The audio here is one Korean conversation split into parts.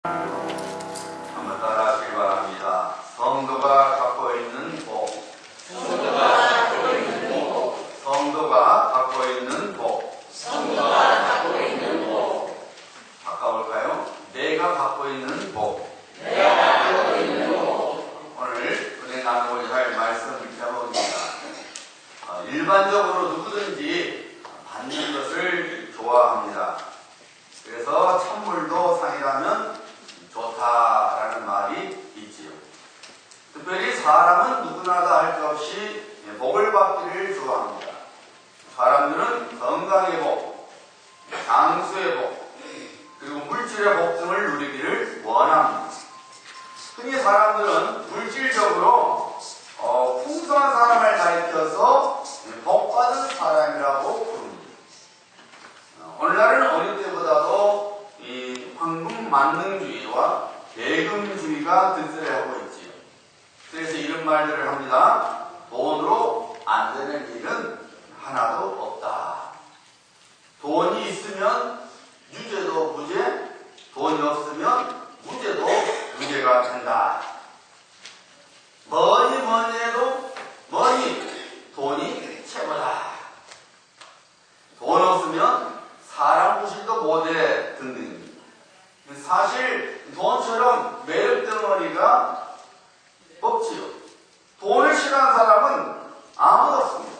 한번 따라하시기 바랍니다. 성도가 갖고 있는 복. 성도가 갖고 있는 복. 성도가 갖고 있는 복. 성도가 갖고 있는 복. 바꿔볼까요? 내가 갖고 있는 복. 내가 갖고 있는 복. 오늘 은혜 나누고자 할 말씀 제목입니다. 일반적으로 누구든지 받는 것을 좋아합니다. 그래서 찬물도 상이라면 좋다라는 말이 있지요. 특별히 사람은 누구나 다 할 것 없이 복을 받기를 좋아합니다. 사람들은 건강의 복, 장수의 복, 그리고 물질의 복 등을 누리기를 원합니다. 흔히 사람들은 물질적으로 풍성한 사람을 가리켜서 복받은 사람이라고 부릅니다. 오늘날은 어느 때보다도 이 황금 만능주의와 대금주의가 득세하고 있지요. 그래서 이런 말들을 합니다. 돈으로 안 되는 일은 하나도 없다. 돈이 있으면 유죄도 무죄, 돈이 없으면 무죄도 무죄가 된다. 뭐니 해도 돈이 최고다. 돈 없으면 사람 구실도 못해 등등입니다. 사실 돈처럼 매력덩어리가 없지요. 돈을 싫어하는 사람은 아무도 없습니다.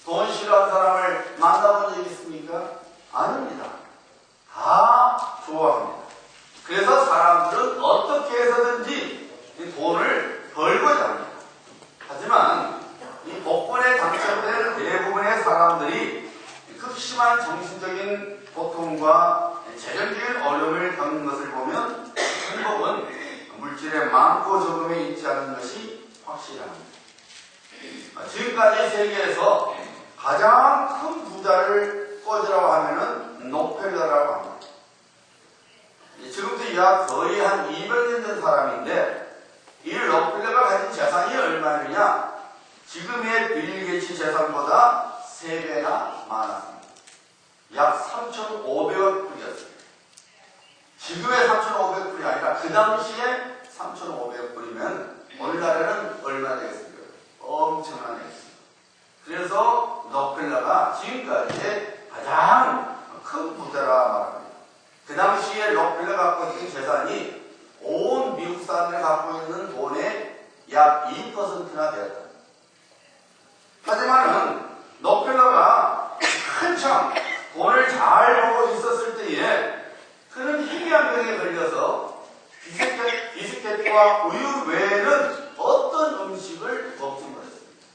돈 싫어하는 사람을 만나본 적 있습니까? 아닙니다. 다 좋아합니다. 그래서 사람들은 어떻게 해서든지 돈을 벌고자 합니다. 하지만 이 복권에 당첨된 대부분의 사람들이 극심한 정신적인 고통과 재정적인 어려움을 겪는 것을 보면 행복은 물질의 많고 적음에 있지 않은 것이 확실합니다. 지금까지 세계에서 가장 큰 부자를 꽂으라고 하면은 록펠러라고 합니다. 지금부터 약 거의 한 200년 전 사람인데 이 록펠러가 가진 재산이 얼마느냐? 지금의 빌 게이츠 재산보다 3배나 많았습니다. 약 3,500억 불이었습니다. 지금의 3,500불이 아니라 그 당시에 3,500억 불이면 오늘날에는 얼마나 되겠습니까? 엄청난 액수입니다. 그래서 록펠러가 지금까지의 가장 큰 부자라 말합니다. 그 당시에 록펠러가 갖고 있는 재산이 온 미국 사람들이 갖고 있는 돈의 약 2%나 되었다. 하지만은 록펠러가 한참 돈을 잘 벌고 있었을 때에 그는 희귀한 병에 걸려서 비스켓과 우유 외에는 어떤 음식을 먹지 못했습니다.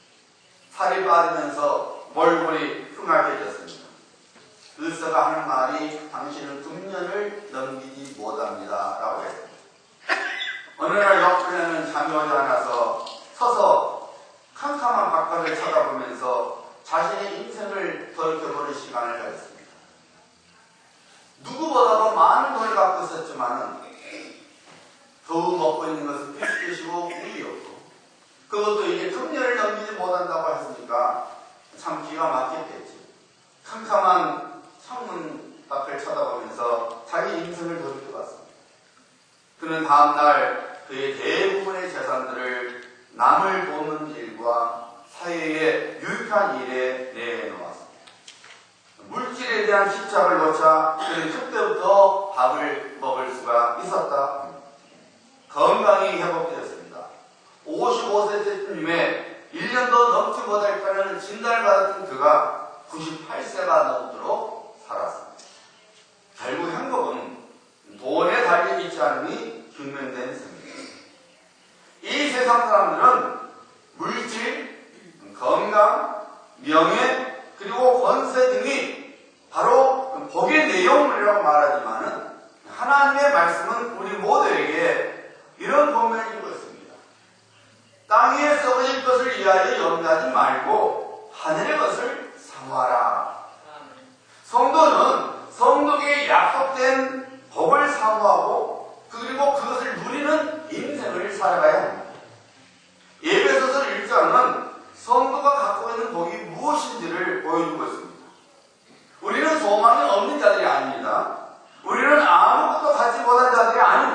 살이 빠지면서 몰골이 흉악해졌습니다. 의사가 하는 말이 당신은 금년을 넘기지 못합니다 라고 했습니다. 어느 날 록펠러는 잠이 오지 않아서 서서 캄캄한 바깥을 쳐다보면서 자신의 인생을 돌이켜보는 시간을 가졌습니다. 누구보다도 많은 돈을 갖고 있었지만은 겨우 먹고 있는 것은 비스킷이고 우유였고 그것도 이게 금년을 넘기지 못한다고 했으니까 참 기가 막혔겠지. 캄캄한 창문 밖을 쳐다보면서 자기 인생을 돌이켜봤습니다. 그는 다음날 그의 대부분의 재산들을 남을 돕는 일과 사회의 유익한 일에 내놓았습니다. 물질에 대한 집착을 놓자 그는 그때부터 밥을 먹을 수가 있었다. 건강이 회복되었습니다. 55세 때쯤에 1년도 넘지 못할 거라는 진단을 받았던 그가 98세가 넘도록 살았습니다. 결국 행복은 돈에 달려있지 않으니 증명된 셈입니다. 이 세상 사람들은 물질, 건강, 명예, 그리고 권세 등이 바로 복의 내용이라고 말하지만은 하나님의 말씀은 우리 모두에게 이런 권면을 주고 있습니다. 땅 위에 썩어질 것을 위하여 염려하지 말고 하늘의 것을 사모하라. 성도는 성도에게 약속된 복을 사모하고 그리고 그것을 누리는 인생을 살아가야 합니다. 에베소서 1장은 성도가 갖고 있는 복이 무엇인지를 보여주고 있습니다. 우리는 소망이 없는 자들이 아닙니다. 우리는 아무것도 갖지 못한 자들이 아닙니다.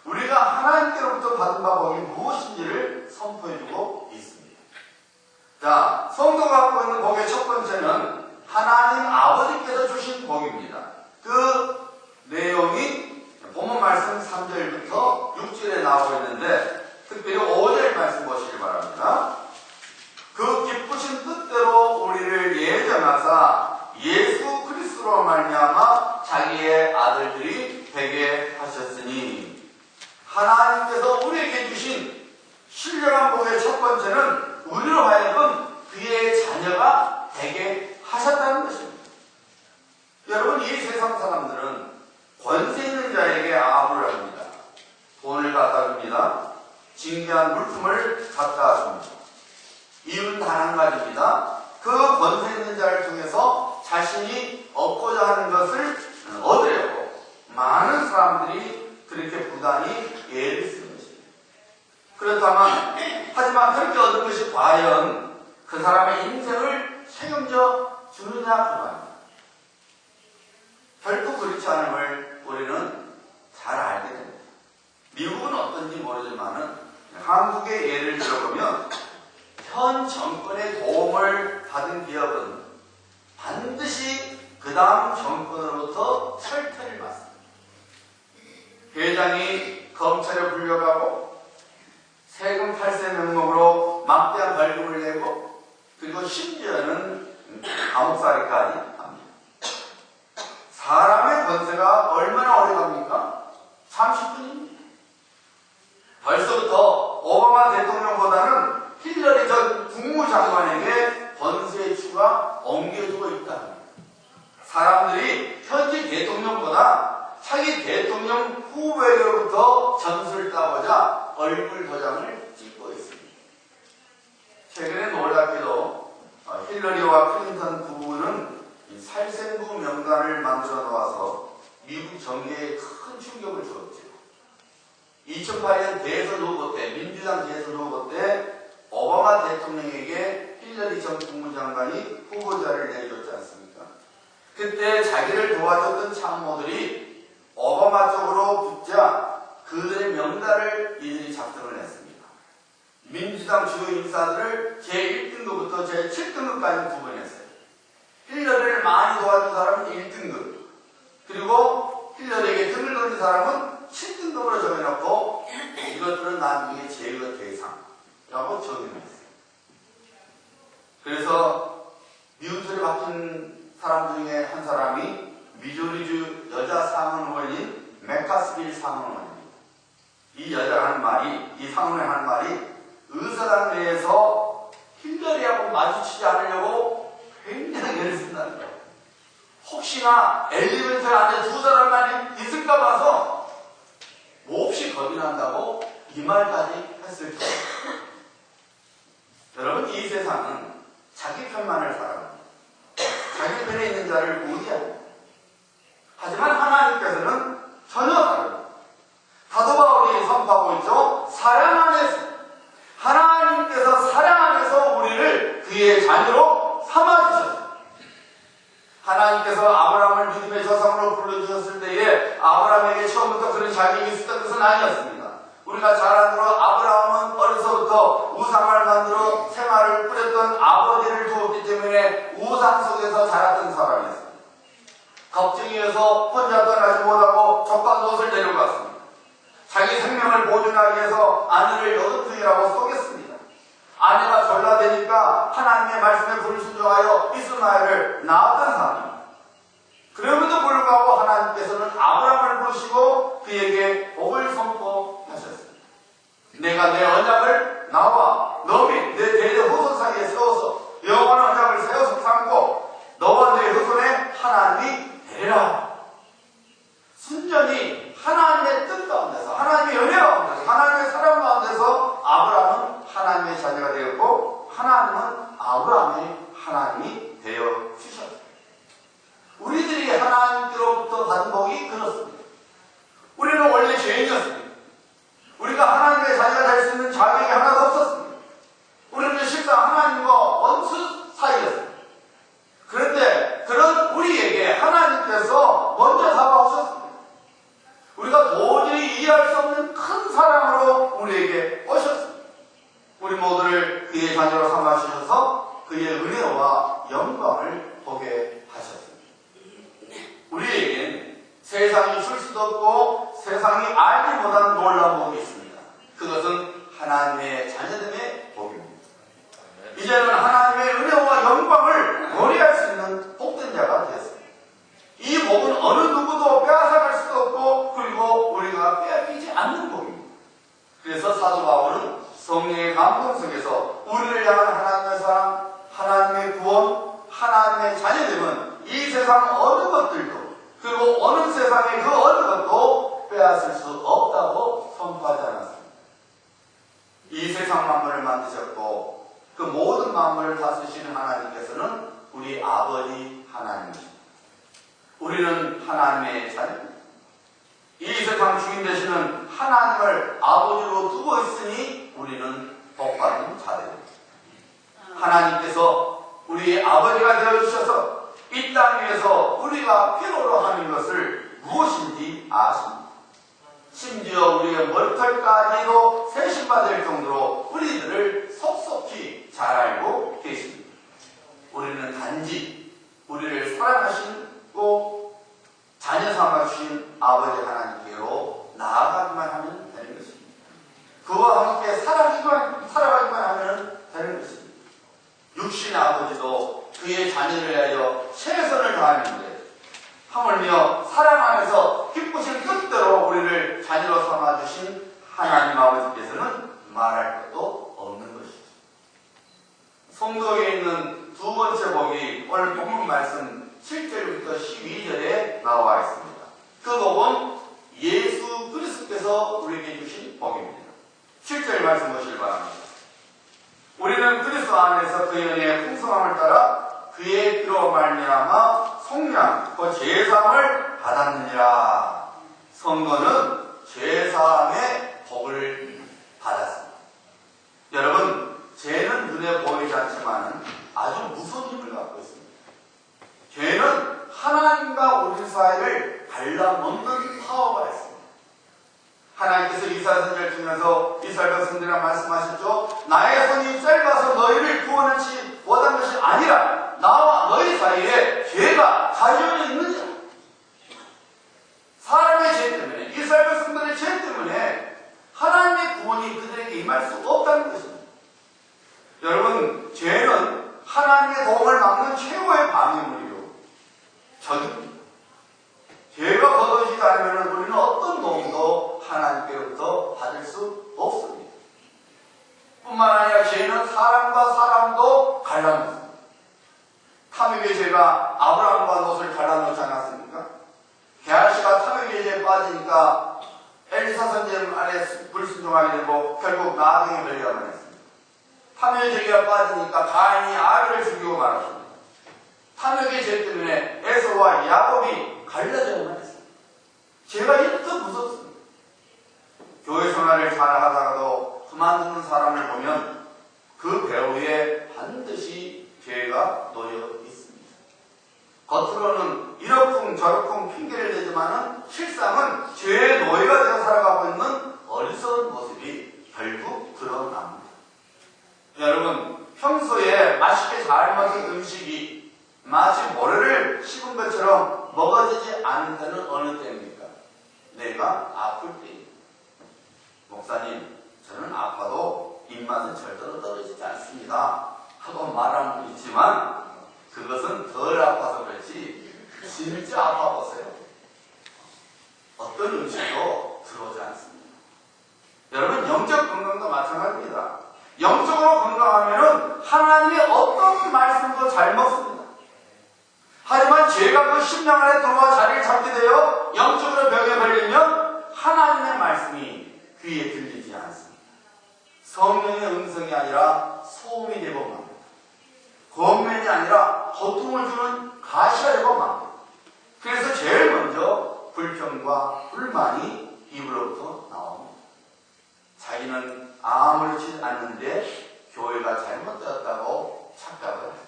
우리가 하나님께로부터 받은 바 복이 무엇인지를 선포해주고 있습니다. 자, 성도가 갖고 있는 복의 첫 번째는 하나님 아버지께서 주신 복입니다. 그 내용이 본문 말씀 3절부터 6절에 나오고 있는데 특별히 5절 말씀 보시기 바랍니다. 그 기쁘신 뜻대로 우리를 예정하사 예수 그리스도로 말미암아 자기의 아들들이 되게 하셨으니, 하나님께서 우리에게 주신 신령한 복의 첫 번째는 우리로 하여금 그의 자녀가 되게 하셨다는 것입니다. 여러분, 이 세상 사람들은 권세 있는 자에게 아부를 합니다. 돈을 갖다 줍니다. 진귀한 물품을 갖다 줍니다. 이유는 단 한 가지입니다. 그 권세 있는 자를 통해서 자신이 얻고자 하는 것을 얻으려고 많은 사람들이 그렇게 부단히 예를 쓰는 것입니다. 그렇다면, 하지만 그렇게 얻은 것이 과연 그 사람의 인생을 책임져 주느냐 그 말입니다. 결코 그렇지 않음을 우리는 잘 알게 됩니다. 미국은 어떤지 모르지만은 한국의 예를 들어보면 현 정권의 도움을 받은 기업은 반드시 그 다음 정권으로부터 철퇴를 받습니다. 회장이 검찰에 불려가고 세금 탈세 명목으로 막대한 벌금을 내고 그리고 심지어는 감옥살이까지 합니다. 사람의 권세가 얼마나 오래 갑니까? 30분입니다. 벌써부터 오바마 대통령보다는 힐러리 전 국무장관에게 권세의 추가 옮겨주고 있다. 사람들이 현재 대통령보다 차기 대통령 후보에게로부터 점수를 따고자 얼굴 도장을 찍고 있습니다. 최근에 놀랍게도 힐러리와 클린턴 부부는 살생부 명단을 만들어 놓아서 미국 정계에 큰 충격을 주었죠. 2008년 대선 후보 때, 민주당 대선 후보 때 오바마 대통령에게 힐러리 전 국무장관이 후보자를 내줬지 않습니까? 그때 자기를 도와줬던 참모들이 오바마 쪽으로 붙자 그들의 명단을 이들이 작성을 했습니다. 민주당 주요 인사들을 제1등급부터 제7등급까지 구분했어요. 힐러리를 많이 도와준 사람은 1등급, 그리고 힐러리에게 등을 돌린 사람은 7등급으로 정해놓고 이것들은 나중에 제거 대상이라고 정해놨어요. 그래서 미운털이 박힌 사람 중에 한 사람이 미조리주 여자 상원의원인 맥카스빌 상원의원입니다. 이 여자가 하는 말이, 이 상원의 하는 말이 의사당 내에서 힐러리하고 마주치지 않으려고 굉장히 애를 쓴다는 거예요. 혹시나 엘리베이터 안에 두 사람만이 있을까 봐서 몹시 겁이 난다고 이 말까지 했을 거예요. 여러분, 이 세상은 자기 편만을 사랑합니다. 자기 편에 있는 자를 우대합니다. 하지만 하나님께서는 전혀 다릅니다. 사도 바울이 선포하고 있죠. 사랑 안에서, 하나님께서 사랑 안에서 우리를 그의 자녀로 삼아주셨습니다. 하나님께서 아브라함을 믿음의 조상으로 불러주셨을 때에 아브라함에게 처음부터 그런 자격이 있었던 것은 아니었습니다. 우리가 잘 아는 대로 아브라함은 어려서부터 우상을 만들어 생활을 꾸렸던 아버지를 두었기 때문에 우상 속에서 자랐던 사람이었습니다. 걱정이어서 혼자 떠나지 못하고 족과 노릇을 내려갔습니다. 자기 생명을 보존하기 위해서 아내를 여동생이라고 속였습니다. 아내가 졸라대니까 하나님의 말씀에 불순종하여 이스마엘을 낳았던 사람입니다. 그럼에도 불구하고 하나님께서는 아브라함을 부르시고 그에게 복을 선포하셨습니다. 내가 내 언약을 나와 너 및 내 대대 후손 사이에 세워서 영원한 언약을 세워서 삼고 너와 내 후손의 하나님이 되리라. 순전히 하나님의 뜻 가운데서, 하나님의 연애 가운데서, 하나님의 사랑 가운데서 아브라함은 하나님의 자녀가 되었고 하나님은 아브라함의 하나님이 되어 주셨습니다. 우리들이 하나님께로부터 받은 복이 그렇습니다. 우리는 원래 죄인이었습니다. 만분 속에서 우리를 향한 하나님의 사랑, 하나님의 구원, 하나님의 자녀됨은 이 세상 어느 것들도 그리고 어느 세상의 그 어느 것도 빼앗을 수 없다고 선포하지 않았습니다. 이 세상 만물을 만드셨고 그 모든 만물을 다스리시는 하나님께서는 우리 아버지 하나님이십니다. 우리는 하나님의 자녀입니다. 이 세상 주인 되시는 하나님을 아버지로 두고 있으니 우리는 복받은 자들입니다. 하나님께서 우리 아버지가 되어주셔서 이 땅 위에서 우리가 필요로 하는 것을 무엇인지 아십니다. 심지어 우리의 머리털까지도 세심받을 정도로 우리들을 속속히 잘 알고 계십니다. 우리는 단지 우리를 사랑하시고 자녀 삼아주신 아버지 하나님께로 나아가기만 하면 되는 것입니다. 그와 함께 살아가기만 하면 되는 것입니다. 육신의 아버지도 그의 자녀를 위하여 최선을 다하는데 하물며 사랑 안에서 기쁘신 뜻대로 우리를 자녀로 삼아주신 하나님 아버지께서는 말할 것도 없는 것이죠. 성도에 있는 두 번째 복이 오늘 본문 말씀 7절부터 12절에 나와 있습니다. 그 복은 예수 그리스도께서 우리에게 주신 복입니다. 7절 말씀 보시길 바랍니다. 우리는 그리스도 안에서 그의 은혜의 풍성함을 따라 그의 피로 말미암아 속량 그 제사함을 받았느니라. 성도는 제사함의 복을 받았습니다. 여러분, 죄는 눈에 보이지 않지만 아주 무서운 힘을 갖고 있습니다. 죄는 하나님과 우리 사이를 갈라놓는 파워가 있습니다. 하나님께서 이사야 선지자를 통해서 이스라엘 백성들이랑 말씀하셨죠. 나의 손이 짧아서 너희를 구원하지 못한 것이 아니라 나와 너희 사이에 죄가 자연히 있느니라. 사람의 죄 때문에, 이스라엘 백성들의 죄 때문에 하나님의 구원이 그들에게 임할 수 없다는 것입니다. 여러분, 죄는 하나님의 도움을 막는 최고의 방해물이요 적입니다. 죄가 거둬지지 않으면 우리는 어떤 도움도 하나님께로부터 받을 수 없습니다. 뿐만 아니라 죄는 사람과 사람도 갈라놓습니다. 탐욕의 죄가 아브라함과 롯을 갈라놓지 않았습니까? 게하시가 탐욕의 죄에 빠지니까 엘리사 선지자 안에 불순종하게 되고 결국 나중에 멸려만 했습니다. 탐욕의 죄가 빠지니까 가인이 아벨을 죽이고 말았습니다. 탐욕의 죄 때문에 에서와 야곱이 갈라져야만 했습니다. 죄가 이렇게 무섭습니다. 교회 생활을 잘 하다가도 그만두는 사람을 보면 그 배후에 반드시 죄가 놓여 있습니다. 겉으로는 이러쿵 저러쿵 핑계를 대지만은 실상은 죄의 노예가 되어 살아가고 있는 어리석은 모습이 결국 드러납니다. 여러분, 평소에 맛있게 잘 먹은 음식이 마치 모래를 씹은 것처럼 먹어지지 않을 때는 어느 때입니까? 내가 아플 때입니다. 목사님, 저는 아파도 입맛은 절대로 떨어지지 않습니다 하고 말하는 분 있지만 그것은 덜 아파서 그렇지 진짜 아파보세요. 어떤 음식도 들어오지 않습니다. 여러분, 영적 건강도 마찬가지입니다. 영적으로 건강하면은 하나님의 어떤 말씀도 잘 먹습니다. 하지만 죄가 그 심령 안에 들어와 자리를 잡게 되어 영적으로 병에 걸리면 하나님의 말씀이 귀에 들리지 않습니다. 성령의 음성이 아니라 소음이 되고 맙니다. 권면이 아니라 고통을 주는 가시가 되고 맙니다. 그래서 제일 먼저 불평과 불만이 입으로부터 나옵니다. 자기는 아무렇지 않는데 교회가 잘못되었다고 착각을 하죠.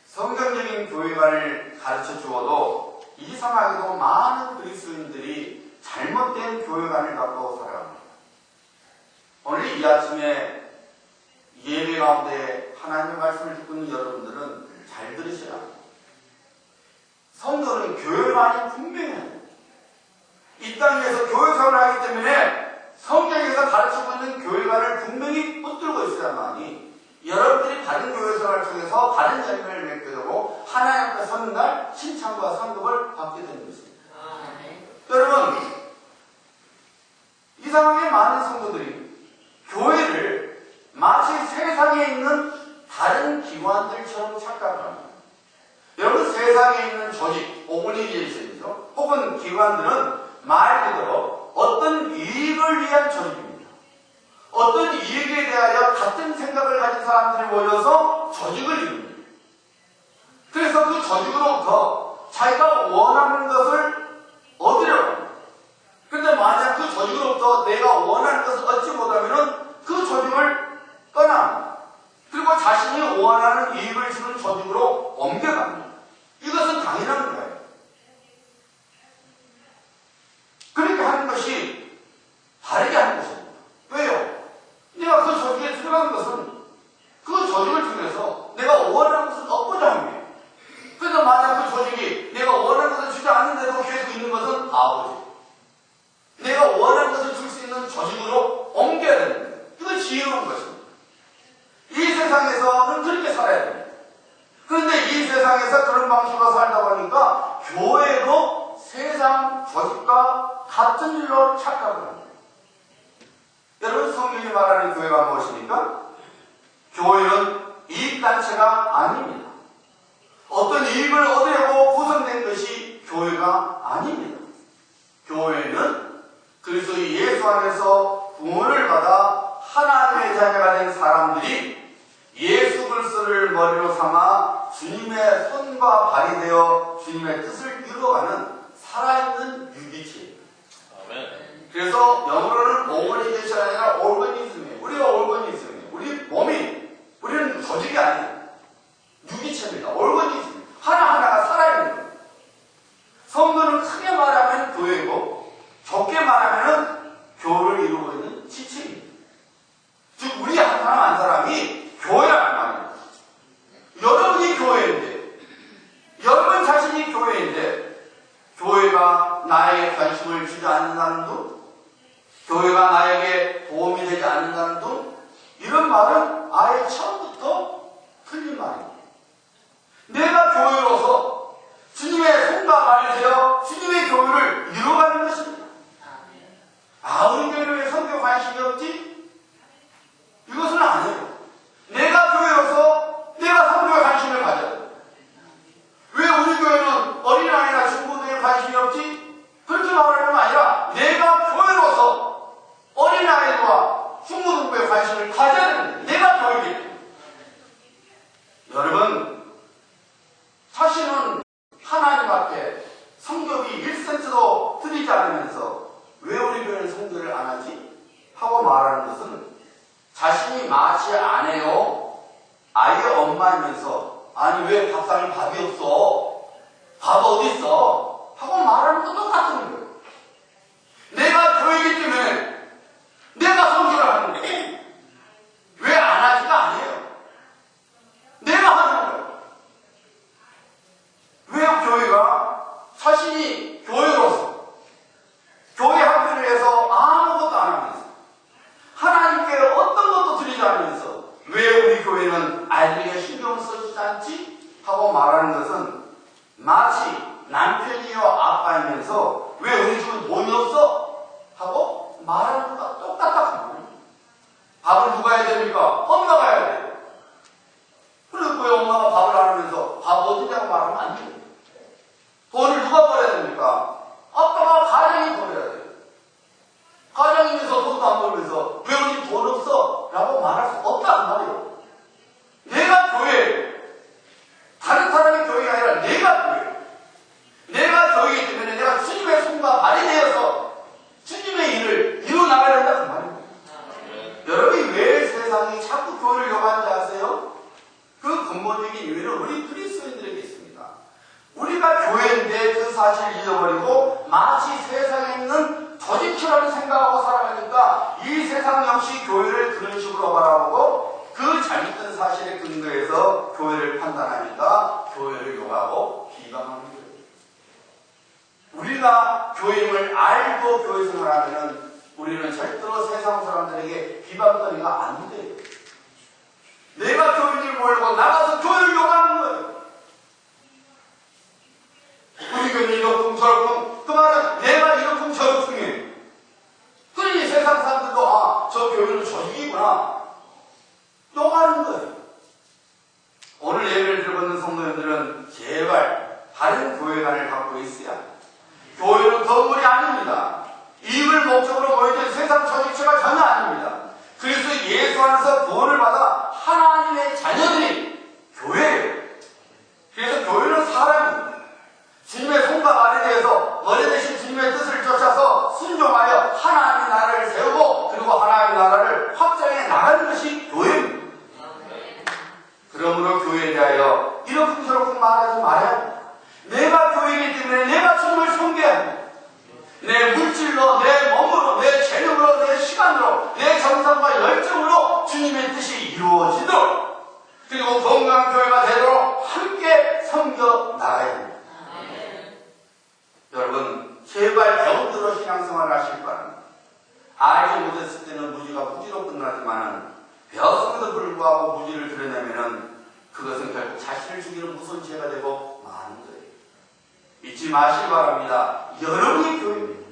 성경적인 교회관을 가르쳐 주어도 이상하게도 많은 그리스도인들이 잘못된 교회관을 갖고 살아갑니다. 오늘 이 아침에 예배 가운데 하나님의 말씀을 듣고 있는 여러분들은 잘 들으셔야 합니다. 성도는 교회관이 분명해야 합니다. 이 땅에서 교회생활을 하기 때문에 성경에서 가르치고 있는 교회관을 분명히 붙들고 있어야만이 여러분들이 다른 교회생활을 통해서 다른 열매를 맺게 되고 하나님 앞에 서는 날 칭찬과 상급을 받게 되는 것입니다. 여러분, 이상하게 많은 성도들이 교회를 있는 조직, 오거니제이션이죠. 혹은 기관들은 말 그대로 어떤 이익을 위한 조직입니다. 어떤 이익에 대하여 같은 생각을 가진 사람들이 모여서 조직을 이룹니다. 그래서 그 조직으로부터 자기가 원하는 것을 얻으려고 합니다. 그런데 만약 그 조직으로부터 내가 원하는 것을 얻지 못하면 그 조직을 떠납니다. 그리고 자신이 원하는 이익을 주는 조직으로 옮겨갑니다. 이것은 당연한 거예요. 그렇게 하는 것이 다르게 하는 것입니다. 왜요? 내가 그 조직에 들어간 것은 그 조직을 통해서 내가 원하는 것을 얻고자 합니다. 그래서 만약 그 조직이 내가 원하는 것을 주지 않는데도 계속 있는 것은 바보지. 내가 원하는 것을 줄 수 있는 조직으로 옮겨야 됩니다. 이건 지혜로운 것입니다. 이 세상에서는 그렇게 살아야 됩니다. 그런데 이 세상에서 그런 방식으로 살다 보니까 교회도 세상 조직과 같은 일로 착각을 합니다. 여러분, 성경이 말하는 교회가 무엇입니까? 교회는 이익단체가 아닙니다. 어떤 이익을 얻으려고 구성된 것이 교회가 아닙니다. 교회는 그리스도 예수 안에서 구원을 받아 하나님의 자녀가 된 사람들이 예수 그리스도를 머리로 삼아 주님의 손과 발이 되어 주님의 뜻을 이루어가는 살아있는 유기체입니다. 그래서 영어로는 오거니제이션이 아니라 올거니즘이에요. 우리가 올거니즘이에요. 우리 몸이, 우리는 조직이 아니에요. 유기체입니다. 올거니즘. 하나하나가 살아있는 거예요. 성도는 크게 말하면 교회고 적게 말하면 교회를 이루고 있는 지체입니다. 즉 우리 한 사람 한 사람이 교회란 말입니다. 여러분이 교회인데, 여러분 자신이 교회인데, 교회가 나에게 관심을 주지 않는 사람도, 교회가 나에게 도움이 되지 않는 사람도, 이런 말은 아예 처음부터 틀린 말입니다. 내가 교회로서 주님의 손과 발이 되어 주님의 교회를 이루어가는 것입니다. 우리 교회는 왜 선교에 관심이 없지? 이것은 아니에요. 내가 교회로서 내가 선교에 관심을 가져야 돼요. 왜 우리 교회는 어린아이나 중고등에 관심이 없지? 그렇게 말하는 건 아니라 내가 교회로서 어린아이와 중고등부에 관심을 가져야 됩니다. 내가 교회이기 때문에. 여러분, 자신은 하나님 앞에 성경이 1센트도 드리지 않으면서 왜 우리 교회는 성교를 안 하지? 하고 말하는 것은 자신이 마치 아내요, 아이의 엄마이면서 아니 왜 밥상에 밥이 없어? 밥 어디 있어? 하고 말하는 것도 똑같은 거예요. 내가 교회이기 때문에 내가 성교를 하는 거예요. 왜 안 하지가 아니에요. 내가 하는 거예요. 왜 교회가 자신이 교회로서 교회 학교를 해서 아무것도 안 하면서 하나님께 어떤 것도 드리지 않으면서 왜 우리 교회는 아이들에게 신경을 써주지 않지? 하고 말하는 것은 마치 남편이요 아빠이면서 왜 우리 집은 돈이 없어? 하고 말하는 것과 똑같다는 거예요. 밥을 누가 해야 됩니까? 엄마가 해야 돼요. 그리고 왜 엄마가 밥을 안 하면서 밥 어디냐고 말하면 안 돼요. 돈을 누가 벌어야 됩니까? 아빠가 가정이 벌어야 돼요. 가정이면서 돈도 안 벌면서 왜 우리 돈 없어? 라고 말할 수 없다는 말이에요. 내가 교회예요. 다른 사람이 교회가 아니라 내가 교회예요. 내가 교회이기 때문에 내가 주님의 손과 발이 되어서 주님의 일을 이루어나가야 된다는 말입니다. 여러분이 왜 세상이 자꾸 교회를 요구하는지 아세요? 그 근본적인 이유는 우리 그리스도인들에게 있습니다. 우리가 교회인데 그 사실을 잊어버리고 마치 세상에 있는 조직처럼 생각하고 살아가니까 이 세상 역시 교회를 그런 식으로 바라보고 그 잘못된 사실에 근거해서 교회를 판단하니까 교회를 욕하고 비방하는 거예요. 우리가 교회임을 알고 교회 생활하면 우리는 절대로 세상 사람들에게 비방거리가 안 돼요. 내가 교인을 몰고 나가서 교회를 욕하는 거예요. 우리 교회는 이렇쿵 저렇쿵. 그 말은 내가 이렇쿵 저렇쿵이에요. 그러니 세상 사람들도 저 교회는 조직이구나 욕하는 거예요. 오늘 예배를 들고 있는 성도님들은 제발 다른 교회관을 갖고 있어야 합니다. 교회는 건물이 아닙니다. 이익을 목적으로 모이는 세상 조직체가 전혀 아닙니다. 그래서 예수 안에서 구원을 받아 하나님의 자녀들이 교회예요. 그래서 교회는 사람입니다. 주님의 손과 말에 대해서 머리 대신 주님의 뜻을 쫓아서 순종하여 하나님의 나라를 세우고 그리고 하나님의 나라를 확장해 나가는 것이 교회입니다. 그러므로 교회에 대하여 이런 풍조롭게 말하지 말아야 합니다. 내가 교회이기 때문에 내가 주님을 섬겨야 합니다. 내 물질로, 내 몸으로, 내 재능으로, 내 시간으로, 내 정성과 열정으로 주님의 뜻이 이루어지도록 그리고 건강한 교회가 되도록 함께 섬겨 나가야 합니다. 여러분 제발 병들어 신앙생활을 하실 바랍니다. 알지 못했을 때는 무지가 무지로 끝나지만 배웠음에도 불구하고 무지를 드러내면 그것은 결국 자신을 죽이는 무서운 죄가 되고 마는 거예요. 잊지 마시기 바랍니다. 여러분이 교회입니다.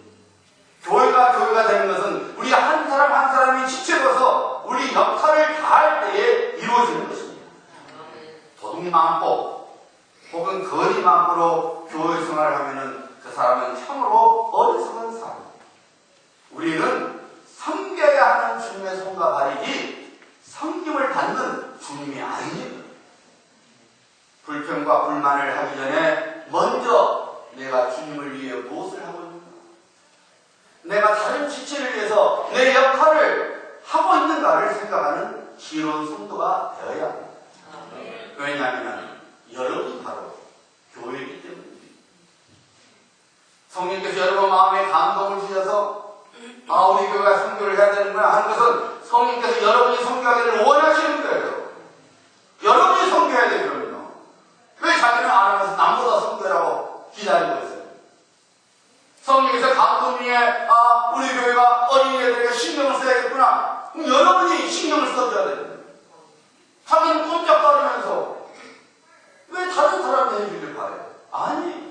교회가 되는 것은 우리 한 사람 한 사람이 지체로서 우리 역할을 다할 때에 이루어지는 것입니다. 도둑만보 혹은 거리만보로 교회 생활을 하면은 그 사람은 참으로 어리석은 사람입니다. 우리는 섬겨야 하는 주님의 손과 발이지 섬김을 받는 주님이 아닙니다. 불평과 불만을 하기 전에 먼저 내가 주님을 위해 무엇을 하고 있는가? 내가 다른 지체를 위해서 내 역할을 하고 있는가를 생각하는 지혜로운 성도가 되어야 합니다. 왜냐하면 여러분이 바로 교회이기 때문입니다. 성령께서 여러분 마음에 감동을 주셔서 우리 교회가 선교를 해야 되는구나 하는 것은 성령께서 여러분이 선교하기를 원하시는 거예요. 여러분이 선교해야 되거든요. 왜 자기는 안 하면서 남보다 선교라고 기다리고 있어요? 성령께서 감동에 우리 교회가 어린이들에게 신경을 써야겠구나. 그럼 여러분이 신경을 써줘야 됩니다. 자기는 꼼짝거리면서 왜 다른 사람이 해주길 바래요? 아니,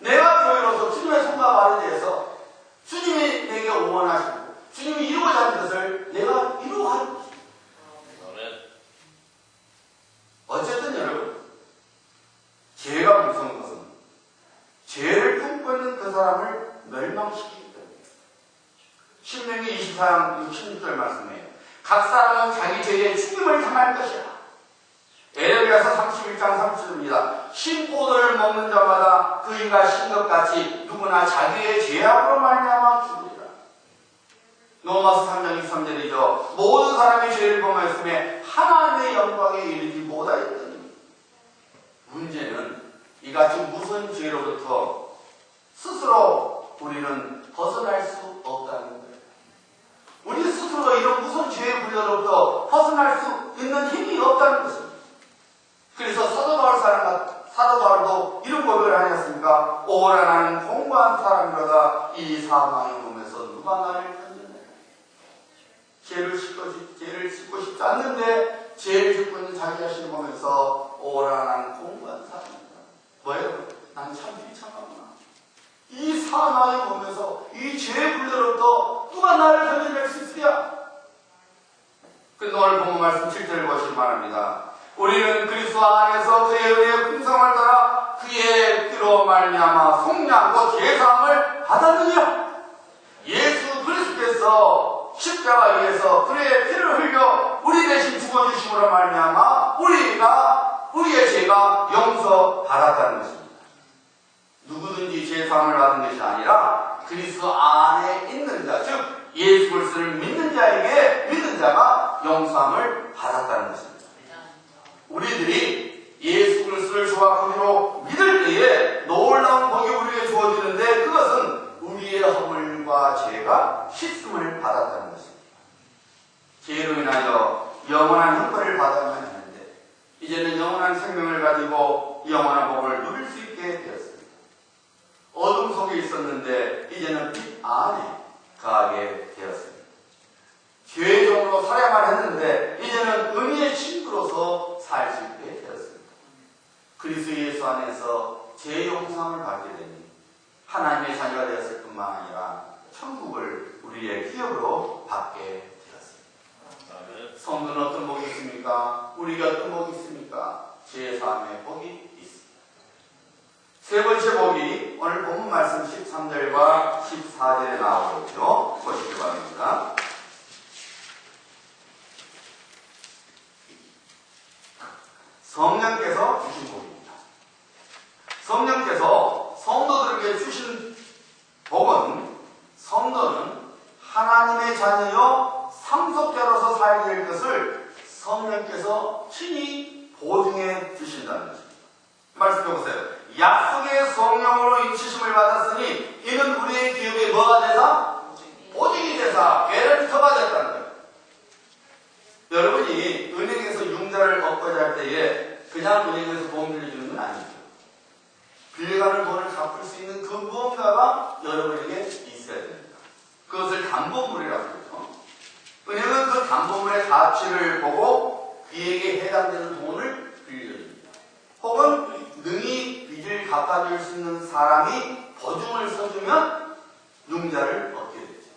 내가 교회로서 주님의 손과 발에 대해서 주님이 내게 원하시고 주님이 이루고자 하는 것을 내가 이루어가는 것입니다. 어쨌든 여러분, 죄가 무서운 것은 죄를 품고 있는 그 사람을 멸망시키기 때문입니다. 신명기 24장 16절 말씀이에요. 각 사람은 자기 죄에 죽임을 당할 것이라. 에레미야서 31장 30절입니다. 신포도를 먹는 자마다 그이가 신 것 같이 누구나 자기의 죄악으로 말미암아 죽으리라. 로마서 3장 23절이죠. 모든 사람이 죄를 범하였음에 하나님의 영광에 이르지 못하였더니. 문제는 이같이 무슨 죄로부터 스스로 우리는 벗어날 수 없다는 거예요. 우리 스스로가 이런 무슨 죄의 분열로부터 벗어날 수 있는 힘이 없다는 것입니다. 그래서 사도 바울도 이런 고백을 하였습니까? 오라 나는 공고한 사람이로다. 이 사망의 몸에서 누가 나를 건져내라. 죄를 짓고 싶지 않는데 죄를 짓고 있는 자기 자신을 보면서 오라 나는 공고한 사람이다. 뭐예요? 난 참 비참하구나. 이 사망의 몸에서 이 죄의 분열로부터 누가 나를 건져낼 수 있으랴? 그런데 오늘 본문 말씀 7절을 보시기 바랍니다. 우리는 그리스도 안에서 그의 은혜의 풍성을 따라 그의 피로 말미암아 속량과 제사함을 받았느냐? 예수 그리스도께서 십자가 위에서 그의 피를 흘려 우리 대신 죽어주심으로 말미암아 우리의 죄가 용서받았다는 것입니다. 누구든지 제사함을 받은 것이 아니라 그리스도 안에 있는 자, 즉 예수 그리스도를 믿는 자에게 믿는 자가 용서함을 받았다는 것입니다. 우리들이 예수 그리스도를 주와 그리로 믿을 때에 놀라운 복이 우리에게 주어지는데 그것은 우리의 허물과 죄가 씻음을 받았다는 것입니다. 죄로 인하여 영원한 형벌을 받아야만 하는데 이제는 영원한 생명을 가지고 영원한 복을 누릴 수 있게 되었습니다. 어둠 속에 있었는데 이제는 빛 안에 거하게 되었습니다. 죄의 종으로 살아야만 했는데 이제는 은혜의 친구로서 살 수 있게 되었습니다. 그리스도 예수 안에서 죄 용서함을 받게 되니 하나님의 자녀가 되었을 뿐만 아니라 천국을 우리의 기업으로 받게 되었습니다. 성도는 어떤 복이 있습니까? 우리가 어떤 복이 있습니까? 제3의 복이 있습니다. 세 번째 복이 오늘 본문 말씀 13절과 14절에 나오고 있죠. 보시기 바랍니다. 성령께서 주신 복입니다. 성령께서 성도들에게 주신 복은 성도는 하나님의 자녀여 상속자로서 살게 될 것을 성령께서 친히 보증해 주신다는 것입니다. 말씀해 보세요. 약속의 성령으로 인치심을 받았으니 이는 우리의 기업에 뭐가 되사? 보증이 되사 개런터가 됐다는 거예요. 여러분이 은행에서 융자를 얻고자 할 때에 그냥 은행에서 돈 빌려주는 건 아니죠. 빌려가는 돈을 갚을 수 있는 그 무언가가 여러분에게 있어야 됩니다. 그것을 담보물이라고 하죠. 은행은 그 담보물의 가치를 보고 그에게 해당되는 돈을 빌려줍니다. 혹은 능히 빚을 갚아줄 수 있는 사람이 보증을 서주면 융자를 얻게 되죠.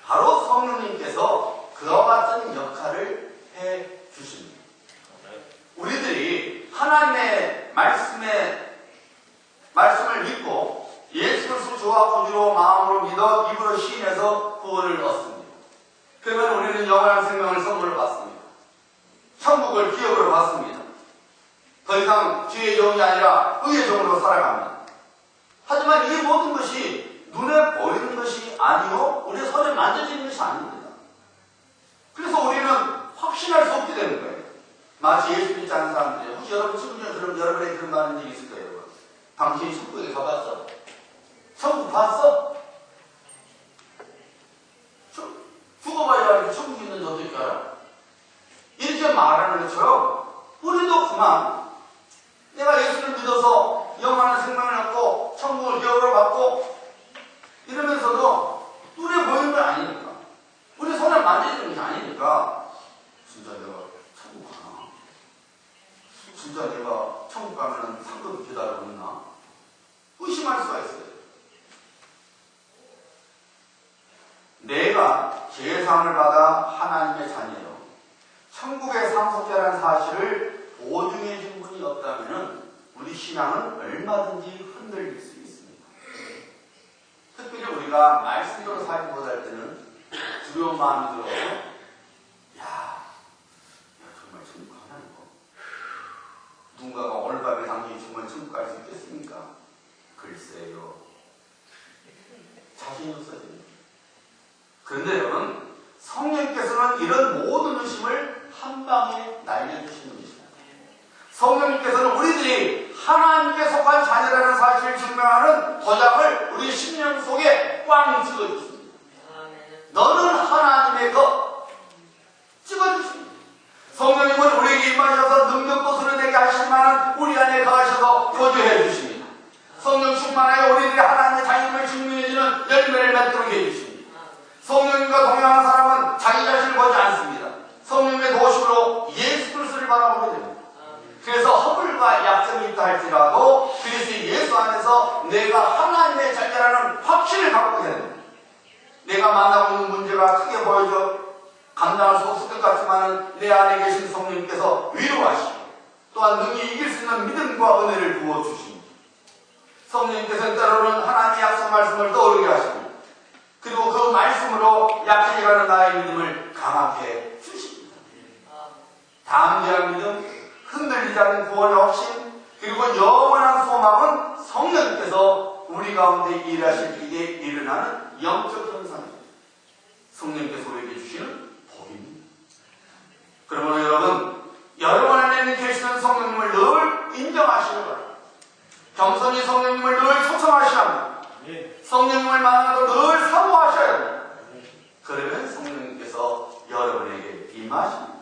바로 성령님께서 그와 같은 역할을 해 주십니다. 우리들이 하나님의 말씀을 믿고 예수 그리스도 주와 구주로 마음으로 믿어 입으로 시인해서 구원을 얻습니다. 그러면 우리는 영원한 생명을 선물로 받습니다. 천국을 기업으로 받습니다. 더 이상 죄의 종이 아니라 의의 종으로 살아갑니다. 하지만 이 모든 것이 눈에 보이는 것이 아니요 우리의 손에 만져지는 것이 아닙니다. 그래서 우리는 확신할 수 없게 되는 거예요. 마치 예수 믿지 않는 사람들이 혹시 여러분 친구 중에 그럼 여러분에게 그런 말한 적이 있을 거예요. 당신이 천국에 가봤어? 천국 봤어? 죽어봐야 천국 있는지 어떻게 알아? 이렇게 말하는 것처럼 우리도 그만 내가 예수를 믿어서 영원한 생명을 얻고 천국을 기업으로 받고 이러면서도 눈에 보이는 건 아니니까 우리 손에 만지는 것이 아니니까 진짜 내가 천국 가나? 진짜 내가 천국 가면 상급을 기다리고 있나? 의심할 수가 있어요. 내가 제사함을 받아 하나님의 자녀요 천국의 상속자라는 사실을 보증해 준 분이 없다면 우리 신앙은 얼마든지 흔들릴 수 있습니다. 특별히 우리가 말씀대로 살지 못할 때는 두려운 마음이 들어서 야 정말 천국 가나 이거? 누군가가 오늘 밤에 당신이 정말 천국 갈 수 있겠습니까? 글쎄요. 자신이 없어집니다. 그런데 여러분 성령께서는 이런 모든 의심을 한 방에 날려주시는 분이십니다. 성령님께서는 우리들이 하나님께 속한 자녀라는 사실을 증명하는 도장을 우리 심령 속에 꽝 찍어주십니다. 너는 하나님의 것 찍어주십니다. 성령님은 우리에게 임하셔서 능력도 드러내게 하시지만 우리 안에 거하셔서 거주해 주십니다. 성령 충만하여 우리들이 하나님의 자녀임을 증명해주는 열매를 맺도록 해주십니다. 성령님과 동행하는 사람은 자기 자신을 보지 않습니다. 성령의 도심으로 예수 그리스도를 바라보게 됩니다. 그래서 허물과 약점이 있다 할지라도 그리스도 예수 안에서 내가 하나님의 자녀라는 확신을 갖고 됩니다. 내가 만나고 있는 문제가 크게 보여져 감당할 수 없을 것 같지만 내 안에 계신 성령님께서 위로하시고 또한 능히 이길 수 있는 믿음과 은혜를 부어주십니다. 성령님께서는 때로는 하나님의 약속 말씀을 떠오르게 하십니다. 그리고 그 말씀으로 약해져가는 나의 믿음을 강하게 주십니다. 담대한 믿음, 흔들리지 않는 구원의 확신, 그리고 영원한 소망은 성령님께서 우리 가운데 일하실 때에 일어나는 영적 현상입니다. 성령님께서 우리에게 주시는 복입니다. 그러므로 여러분 안에 계시는 성령님을 늘 인정하시기 바랍니다. 겸손히 성령님을 늘 초청하셔야 합니다. 성령님을 만나도 늘 사모하셔야 합니다. 그러면 성령님께서 여러분에게 임하십니다.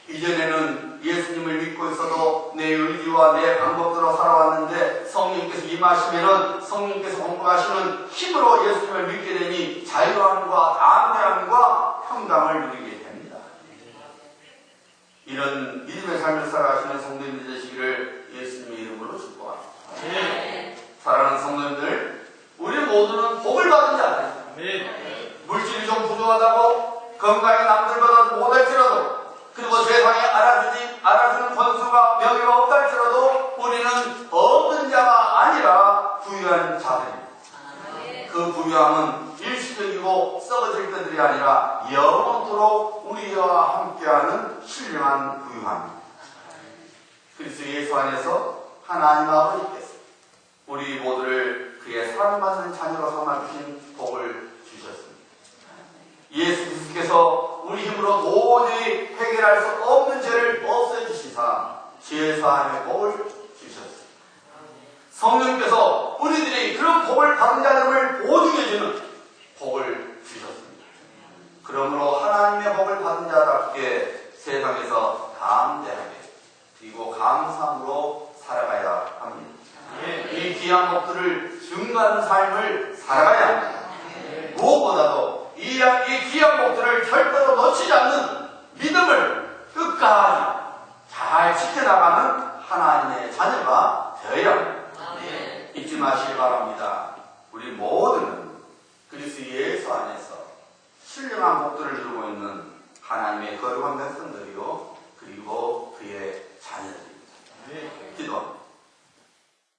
이전에는 예수님을 믿고 있어도 내 의지와 내 방법대로 살아왔는데 성령님께서 임하시면은 성령님께서 공부하시는 힘으로 예수님을 믿게 되니 자유함과 담대함과 평강을 누리게 됩니다. 이런 믿음의 삶을 살아가시는 성도님들 되시기를 예수님의 이름으로 축복합니다. 사랑하는 성도님들, 우리 모두는 복을 받은 자들입니다. 물질이 좀 부족하다고 건강이 남들보다 못할지라도 그리고 세상에 알아주지 그 부유함은 일시적이고 썩어질 것들이 아니라 영원토록 우리와 함께하는 신령한 부유함입니다. 그리스도 예수 안에서 하나님 아버지께서 우리 모두를 그의 사랑받는 자녀로 삼아주신 복을 주셨습니다. 예수 그리스도께서 우리 힘으로 도저히 해결할 수 없는 죄를 없애주시사 죄사함의 복을 주셨습니다. 성령께서 우리들이 그런 복을 받은 자들을 보증해주는 복을 주셨습니다. 그러므로 하나님의 복을 받은 자답게 세상에서 담대하게 그리고 감사함으로 살아가야 합니다. 이 귀한 복들을 증거하는 삶을 살아가야 합니다. 무엇보다도 이 귀한 복들을 절대로 놓치지 않는 믿음을 끝까지 잘 지켜나가는 하나님의 자녀가 되어야 합니다. 잊지 마시기 바랍니다. 우리 모두는 그리스도 예수 안에서 신령한 복들을 누리고 있는 하나님의 거룩한 백성들이요 그리고 그의